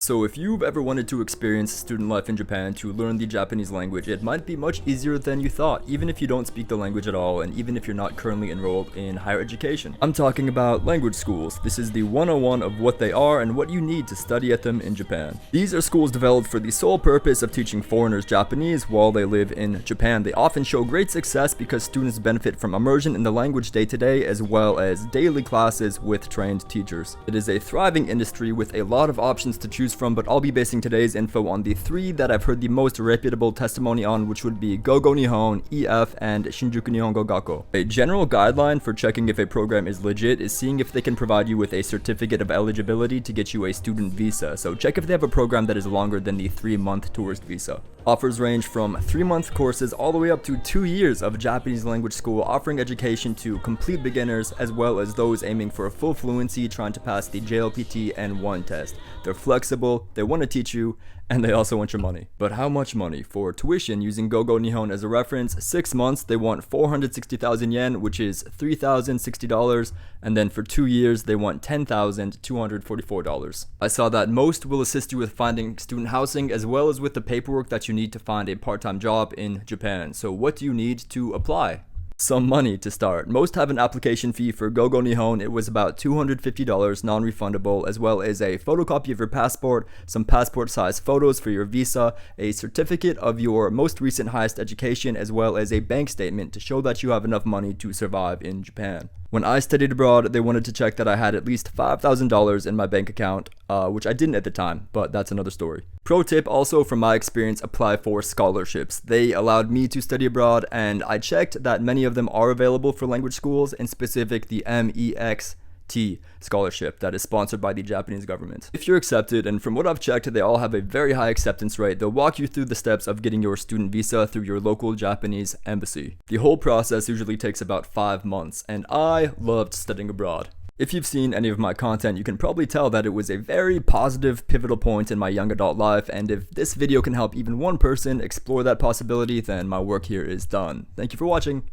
So if you've ever wanted to experience student life in Japan to learn the Japanese language, it might be much easier than you thought, even if you don't speak the language at all, and even if you're not currently enrolled in higher education. I'm talking about language schools. This is the 101 of what they are and what you need to study at them in Japan. These are schools developed for the sole purpose of teaching foreigners Japanese while they live in Japan. They often show great success because students benefit from immersion in the language day to day, as well as daily classes with trained teachers. It is a thriving industry with a lot of options to choose from, but I'll be basing today's info on the three that I've heard the most reputable testimony on, which would be Gogo Nihon, EF, and Shinjuku Nihongo Gakko. A general guideline for checking if a program is legit is seeing if they can provide you with a certificate of eligibility to get you a student visa, so check if they have a program that is longer than the 3-month tourist visa. Offers range from 3-month courses all the way up to 2 years of Japanese language school, offering education to complete beginners as well as those aiming for a full fluency trying to pass the JLPT N1 test. They're flexible, they want to teach you, and they also want your money. But how much money? For tuition, using Gogo Nihon as a reference, 6 months they want 460,000 yen, which is $3,060, and then for 2 years they want $10,244. I saw that most will assist you with finding student housing as well as with the paperwork that you need to find a part-time job in Japan. So what do you need to apply? Some money to start. Most have an application fee. For Gogo Nihon, it was about $250 non-refundable, as well as a photocopy of your passport, some passport size photos for your visa, a certificate of your most recent highest education, as well as a bank statement to show that you have enough money to survive in Japan. When I studied abroad, they wanted to check that I had at least $5,000 in my bank account, which I didn't at the time, but that's another story. Pro tip also, from my experience, apply for scholarships. They allowed me to study abroad, and I checked that many of them are available for language schools, in specific the MEXT scholarship that is sponsored by the Japanese government. If you're accepted, and from what I've checked, they all have a very high acceptance rate, they'll walk you through the steps of getting your student visa through your local Japanese embassy. The whole process usually takes about 5 months, and I loved studying abroad. If you've seen any of my content, you can probably tell that it was a very positive, pivotal point in my young adult life, and if this video can help even one person explore that possibility, then my work here is done. Thank you for watching.